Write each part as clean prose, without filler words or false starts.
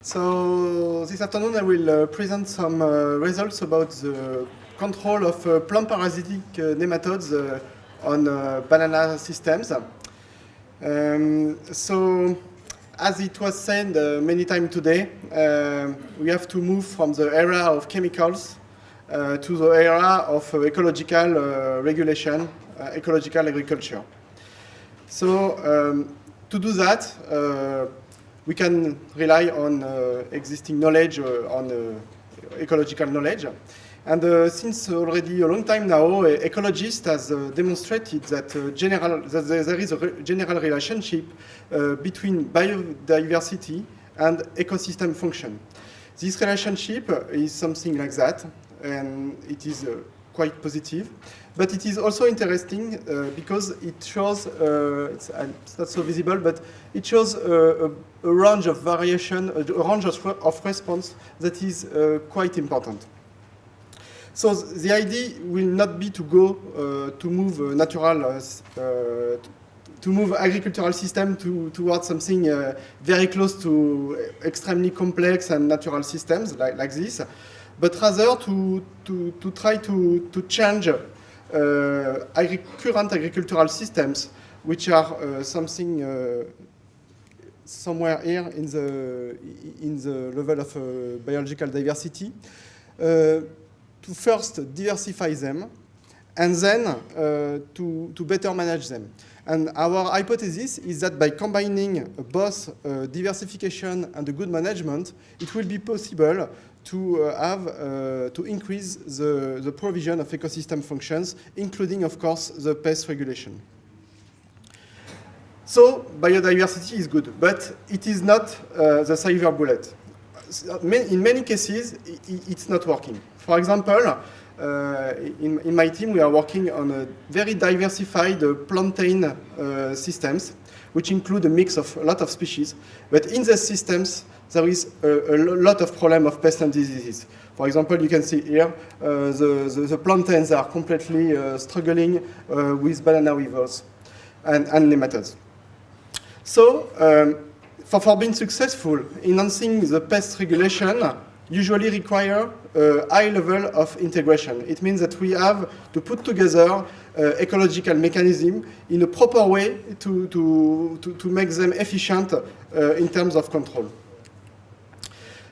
So this afternoon I will present some results about the control of plant parasitic nematodes on banana systems. So as it was said many times today, we have to move from the era of chemicals to the era of ecological regulation, ecological agriculture. So to do that, we can rely on existing knowledge, on ecological knowledge. And since already a long time now, ecologists has demonstrated that, that there is a general relationship between biodiversity and ecosystem function. This relationship is something like that, and it is quite positive. But it is also interesting because it shows, it's not so visible, but it shows a range of variation, a range of response that is quite important. So the idea will not be to go to move natural, to move agricultural system towards something very close to extremely complex and natural systems like this, but rather to try to change current agricultural systems, which are something somewhere here in the level of biological diversity, to first diversify them, and then to better manage them. And our hypothesis is that by combining both diversification and a good management, it will be possible to increase the provision of ecosystem functions, including, of course, the pest regulation. So biodiversity is good, but it is not the silver bullet. In many cases, it's not working. For example, in my team, we are working on a very diversified plantain systems, which include a mix of a lot of species. But in these systems, there is a lot of problem of pests and diseases. For example, you can see here, the plantains are completely struggling with banana weevils and nematodes. So, for being successful, enhancing the pest regulation usually require a high level of integration. It means that we have to put together ecological mechanism in a proper way to make them efficient in terms of control.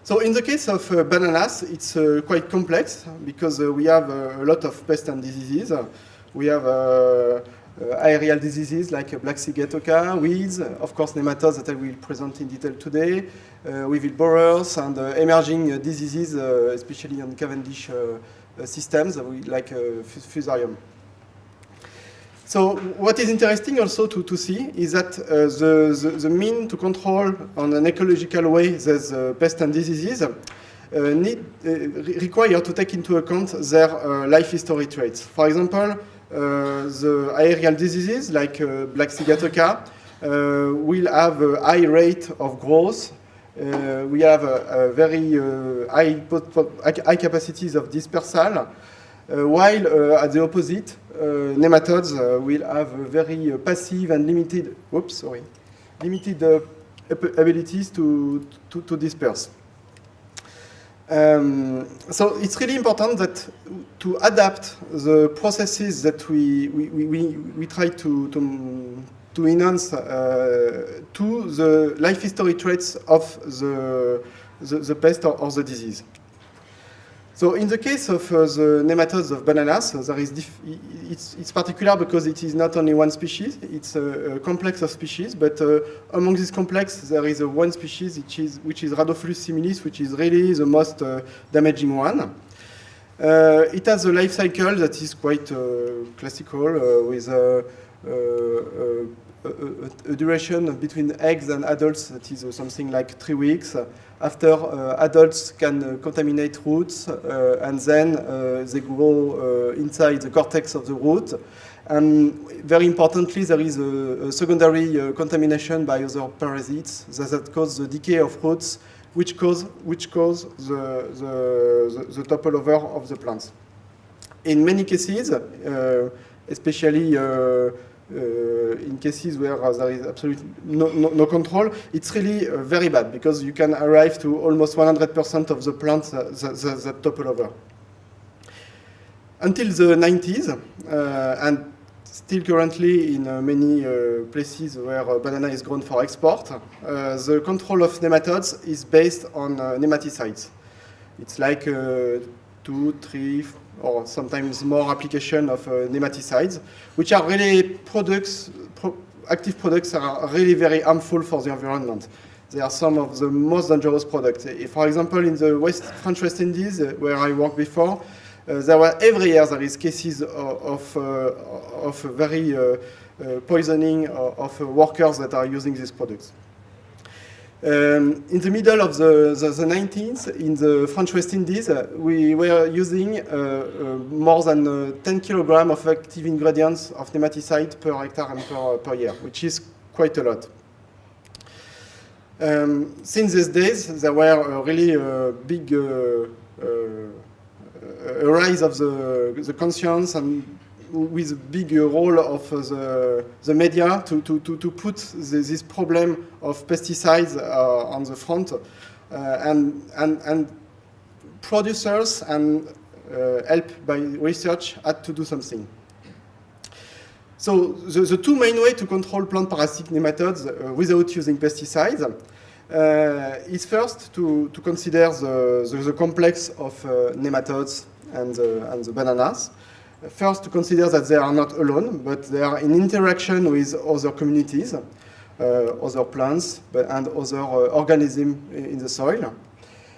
So in the case of bananas, it's quite complex because we have a lot of pests and diseases. We have aerial diseases like Black Sea Gatoka, weeds, of course nematodes that I will present in detail today, weevil borers, and emerging diseases, especially on Cavendish systems like Fusarium. So what is interesting also to see is that the mean to control on an ecological way these pests and diseases require to take into account their life history traits. For example, the aerial diseases like Black Sea Gatoka will have a high rate of growth. We have a very high capacities of dispersal, while at the opposite, nematodes will have very passive and limited abilities to disperse. So it's really important that to adapt the processes that we try to enhance to the life history traits of the pest or the disease. So in the case of the nematodes of bananas, there is it's particular because it is not only one species, it's a complex of species, but among this complex there is one species which is Rhadophilus similis, which is really the most damaging one. It has a life cycle that is quite classical with a duration between eggs and adults that is something like 3 weeks. After adults can contaminate roots, and then they grow inside the cortex of the root. And very importantly, there is a secondary contamination by other parasites that cause the decay of roots, which cause the topple over of the plants. In many cases, especially in cases where there is absolutely no control, it's really very bad, because you can arrive to almost 100% of the plants that topple over. Until the 90s, and still currently in many places where banana is grown for export, the control of nematodes is based on nematicides. It's like 2, 3, or sometimes more application of nematicides, which are really active products that are really very harmful for the environment. They are some of the most dangerous products. For example, in the French West Indies, where I worked before, there were every year there is cases of very poisoning of workers that are using these products. In the middle of the 19th, in the French West Indies, we were using more than 10 kilograms of active ingredients of nematicide per hectare and per year, which is quite a lot. Since these days, there were really big a rise of the conscience, and with a big role of the media to put this problem of pesticides on the front, and producers and helped by research had to do something. So the two main ways to control plant parasitic nematodes without using pesticides is first to consider the complex of nematodes and the bananas. First, to consider that they are not alone, but they are in interaction with other communities, other plants, and other organisms in the soil.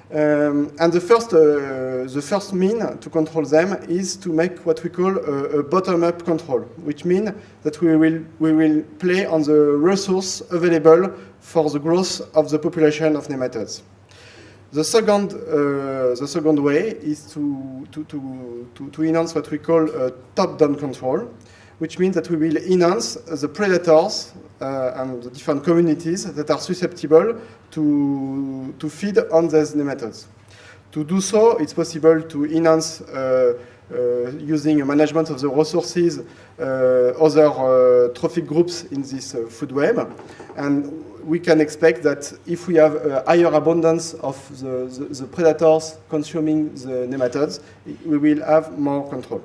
And the first mean to control them is to make what we call a bottom-up control, which means that we will play on the resource available for the growth of the population of nematodes. The second way is to enhance what we call a top-down control, which means that we will enhance the predators and the different communities that are susceptible to feed on these nematodes. To do so, it's possible to enhance using a management of the resources, other trophic groups in this food web, and we can expect that if we have a higher abundance of the predators consuming the nematodes, we will have more control.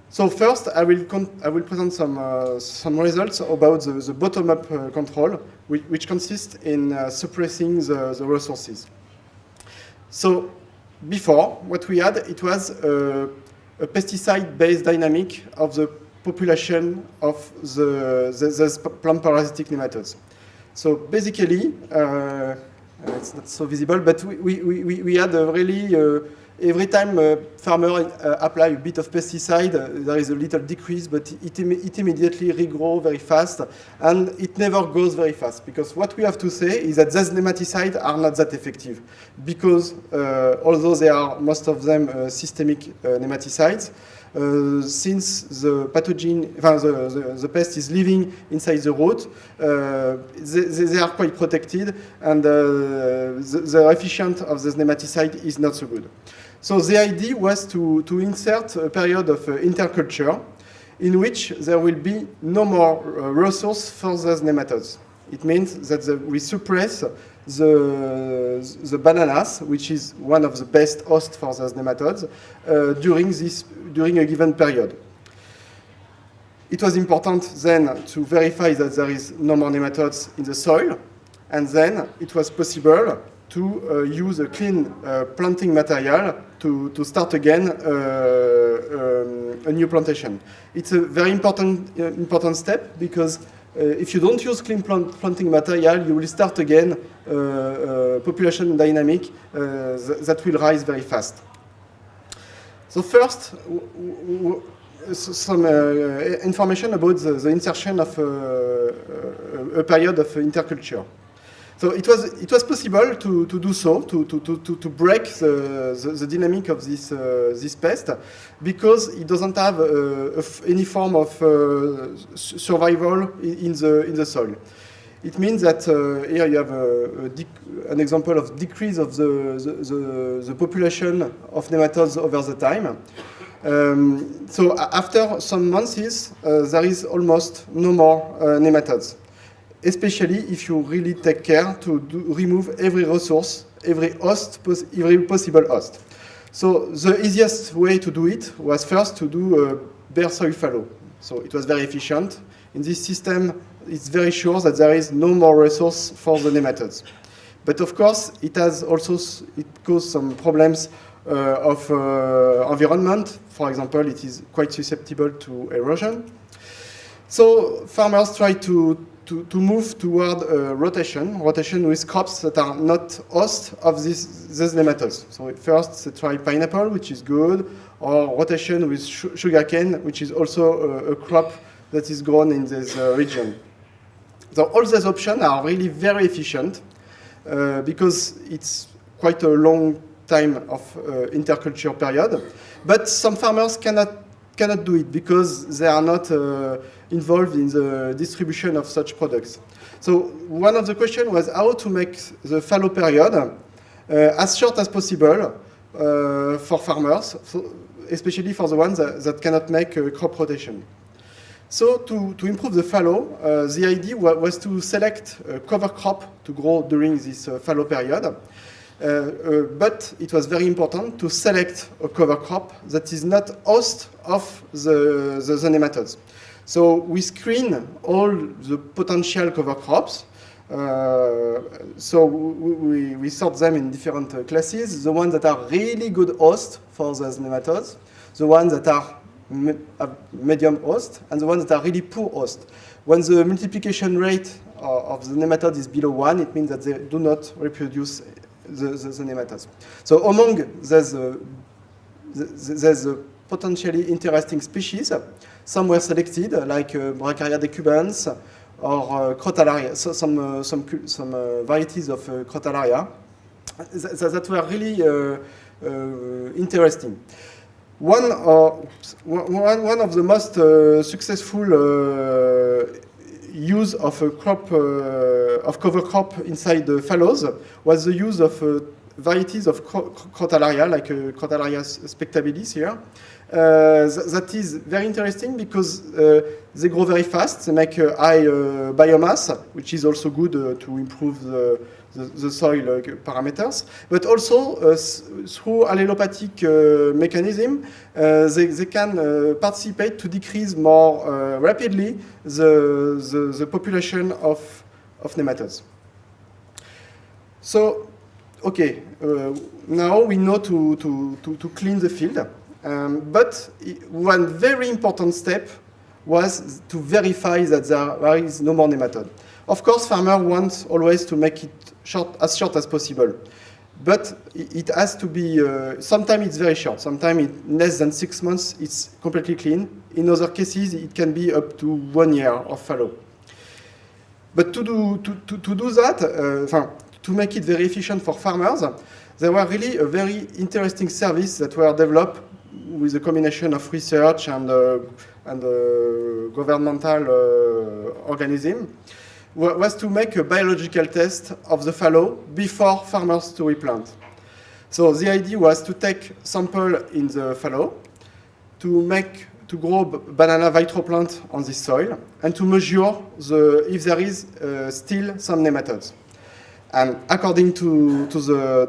So first, I will present some results about the bottom-up control, which consists in suppressing the resources. So before, what we had, it was a pesticide-based dynamic of the population of the plant parasitic nematodes. So basically, it's not so visible, but we had a really, every time a farmer apply a bit of pesticide, there is a little decrease, but it immediately regrow very fast, and it never goes very fast, because what we have to say is that these nematicides are not that effective, because although they are, most of them, systemic nematicides, since the pathogen, the pest is living inside the root, they are quite protected, and the efficiency of this nematicide is not so good. So the idea was to insert a period of interculture in which there will be no more resource for those nematodes. It means that we suppress the bananas, which is one of the best hosts for those nematodes, during a given period. It was important then to verify that there is no more nematodes in the soil, and then it was possible to use a clean planting material to start again a new plantation. It's a very important step, because if you don't use clean planting material, you will start again population dynamic that will rise very fast. So first, some information about the insertion of a period of interculture. So it was possible to do so, to break the dynamic of this pest, because it doesn't have any form of survival in the soil. It means that here you have an example of decrease of the population of nematodes over the time. So after some months, there is almost no more nematodes, especially if you really take care to remove every resource, every possible host. So the easiest way to do it was first to do a bare soil fallow. So it was very efficient. In this system, it's very sure that there is no more resource for the nematodes. But of course, it caused some problems of environment. For example, it is quite susceptible to erosion. So farmers try to move toward rotation with crops that are not host of these nematodes. So first they try pineapple, which is good, or rotation with sugarcane, which is also a crop that is grown in this region. So all these options are really very efficient because it's quite a long time of interculture period. But some farmers cannot do it because they are not involved in the distribution of such products. So one of the questions was how to make the fallow period as short as possible for farmers, especially for the ones that cannot make crop rotation. So to improve the fallow, the idea was to select a cover crop to grow during this fallow period. But it was very important to select a cover crop that is not host of the nematodes. So we screen all the potential cover crops. So we sort them in different classes. The ones that are really good host for those nematodes, the ones that are medium host, and the ones that are really poor host. When the multiplication rate of the nematode is below 1, it means that they do not reproduce the nematodes. So among there's potentially interesting species. Some were selected, like Bracharia decubans or Crotalaria, so some varieties of Crotalaria that were really interesting. One of the most successful use of a crop of cover crop inside the fallows was the use of varieties of Crotalaria, like Crotalaria spectabilis here. That is very interesting because they grow very fast. They make high biomass, which is also good to improve the soil parameters. But also through allelopathic mechanism, they can participate to decrease more rapidly the population of nematodes. So, okay, now we know to clean the field. But one very important step was to verify that there is no more nematode. Of course, farmers want always to make it as short as possible. But it has to be, sometimes it's very short. Sometimes in less than 6 months, it's completely clean. In other cases, it can be up to 1 year of fallow. But to do that, to make it very efficient for farmers, there were really a very interesting service that were developed with a combination of research and governmental organism, was to make a biological test of the fallow before farmers to replant. So the idea was to take sample in the fallow, to grow banana vitroplant on this soil, and to measure if there is still some nematodes. And according to the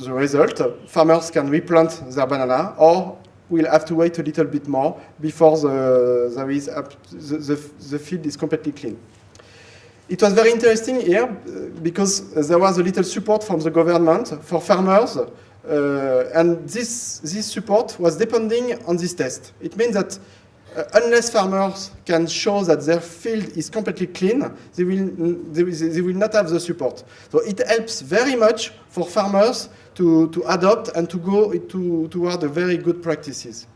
result, farmers can replant their banana, or will have to wait a little bit more before the field is completely clean. It was very interesting here because there was a little support from the government for farmers, and this support was depending on this test. It means that unless farmers can show that their field is completely clean, they will not have the support. So it helps very much for farmers to adopt and to go toward very good practices.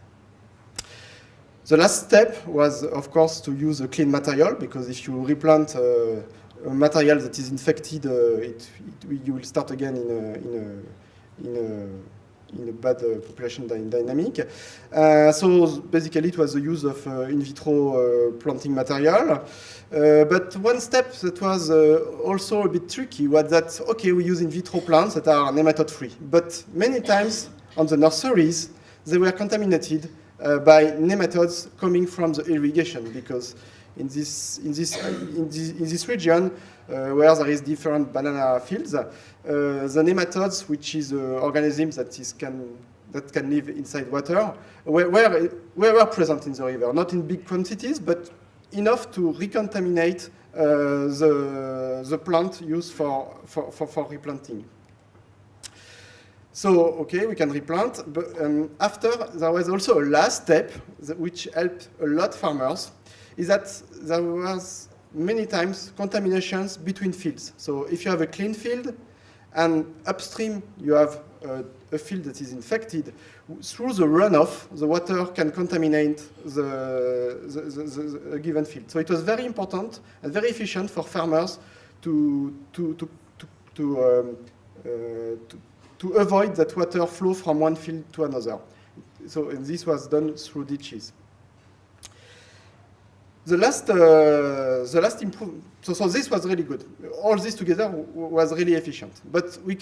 The last step was, of course, to use a clean material, because if you replant a material that is infected, you will start again in a bad population dynamic. So basically it was the use of in vitro planting material. But one step that was also a bit tricky was that, okay, we use in vitro plants that are nematode free. But many times on the nurseries, they were contaminated by nematodes coming from the irrigation, because in this region where there is different banana fields, the nematodes, which is organisms that can live inside water, were present in the river, not in big quantities, but enough to recontaminate the plant used for replanting. So, okay, we can replant, but after there was also a last step which helped a lot farmers, is that there was many times contaminations between fields. So if you have a clean field and upstream you have a field that is infected, through the runoff, the water can contaminate the given field. So it was very important and very efficient for farmers to avoid that water flow from one field to another. So this was done through ditches. The last improvement, so this was really good. All this together was really efficient. But we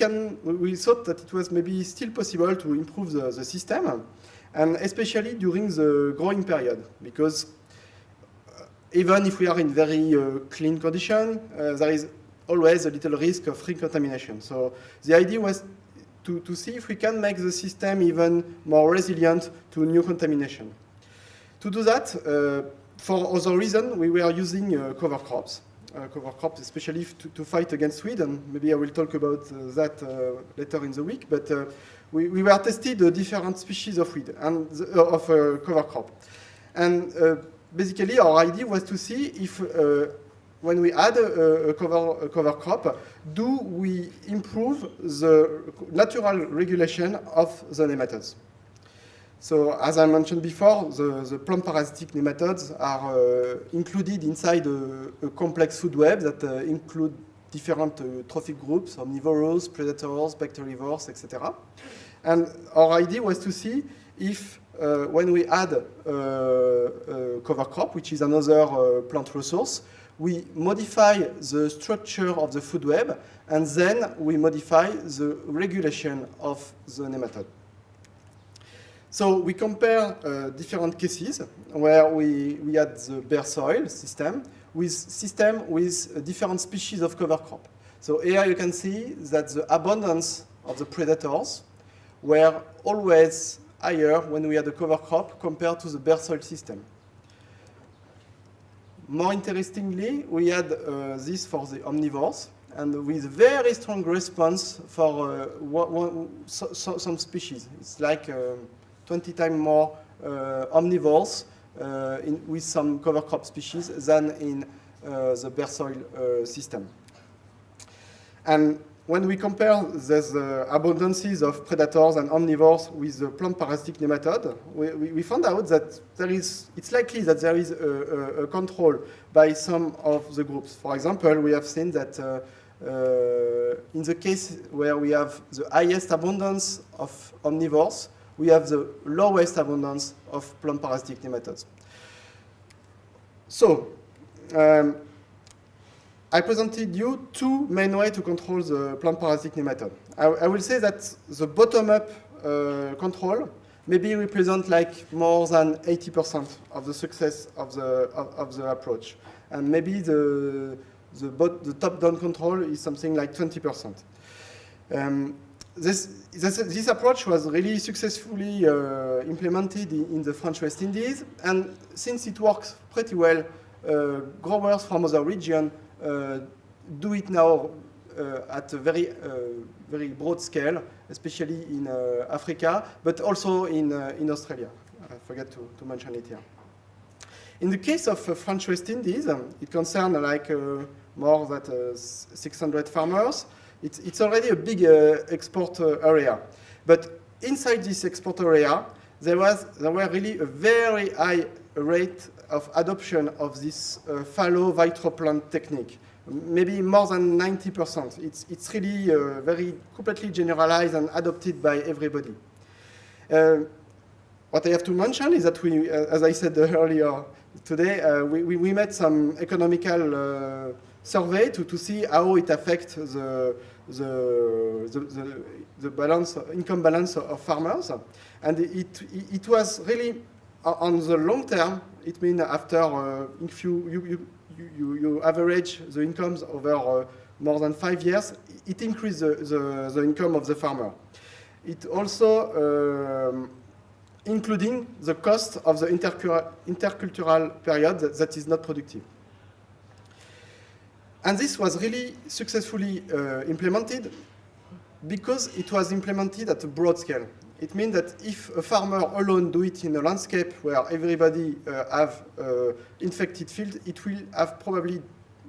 thought that it was maybe still possible to improve the system, and especially during the growing period, because even if we are in very clean condition, there is always a little risk of recontamination. So the idea was to see if we can make the system even more resilient to new contamination. To do that, for other reasons, we were using cover crops. Especially to fight against weed, and maybe I will talk about that later in the week, but we were tested different species of weed and of cover crop. And basically our idea was to see if when we add a cover crop, do we improve the natural regulation of the nematodes? So as I mentioned before, the plant parasitic nematodes are included inside a complex food web that include different trophic groups, omnivores, predators, bacterivores, etc. And our idea was to see if when we add cover crop, which is another plant resource, we modify the structure of the food web, and then we modify the regulation of the nematode. So we compare different cases where we had the bare soil system with different species of cover crop. So here you can see that the abundance of the predators were always higher when we had a cover crop compared to the bare soil system. More interestingly, we had this for the omnivores, and with very strong response for some species. It's like 20 times more omnivores with some cover crop species than in the bare soil system. And when we compare the abundances of predators and omnivores with the plant parasitic nematode, we found out that it's likely that there is a control by some of the groups. For example, we have seen that in the case where we have the highest abundance of omnivores, we have the lowest abundance of plant parasitic nematodes. So, I presented you two main ways to control the plant parasitic nematode. I will say that the bottom-up control maybe represent like more than 80% of the success of the approach, and maybe the top-down control is something like 20%. This approach was really successfully implemented in the French West Indies, and since it works pretty well, growers from other regions do it now at a very broad scale, especially in Africa, but also in Australia. I forgot to mention it here. In the case of French West Indies, it concerns like more than 600 farmers. It's already a big export area. But inside this export area, there were really a very high rate of adoption of this fallow vitroplant technique, maybe more than 90%. It's really very completely generalized and adopted by everybody. What I have to mention is that we, as I said earlier today, we made some economical survey to see how it affects the balance, income balance of farmers. And it was really, on the long term, it means after, if you average the incomes over more than 5 years, it increased the income of the farmer. It also including the cost of the intercultural period that is not productive. And this was really successfully implemented because it was implemented at a broad scale. It means that if a farmer alone do it in a landscape where everybody have infected field, it will have probably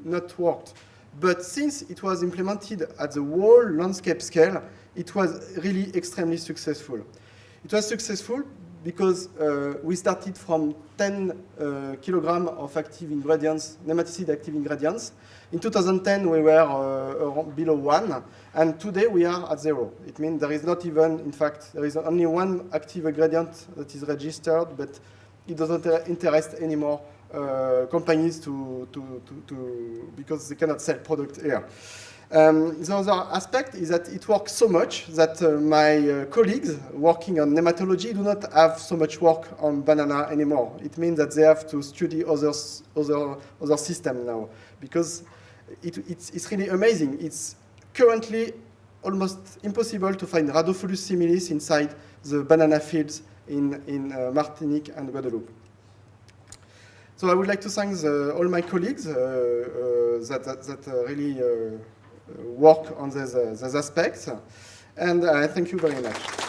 not worked. But since it was implemented at the whole landscape scale, it was really extremely successful. It was successful because we started from 10 kilograms of active ingredients, nematicide active ingredients. In 2010, we were below 1, and today we are at 0. It means there is not even, in fact, there is only one active ingredient that is registered, but it doesn't interest anymore companies because they cannot sell product here. The other aspect is that it works so much that my colleagues working on nematology do not have so much work on banana anymore. It means that they have to study other systems now, because it's really amazing. It's currently almost impossible to find Rhadophilus similis inside the banana fields in Martinique and Guadeloupe. So I would like to thank all my colleagues that really work on these aspects, and I thank you very much.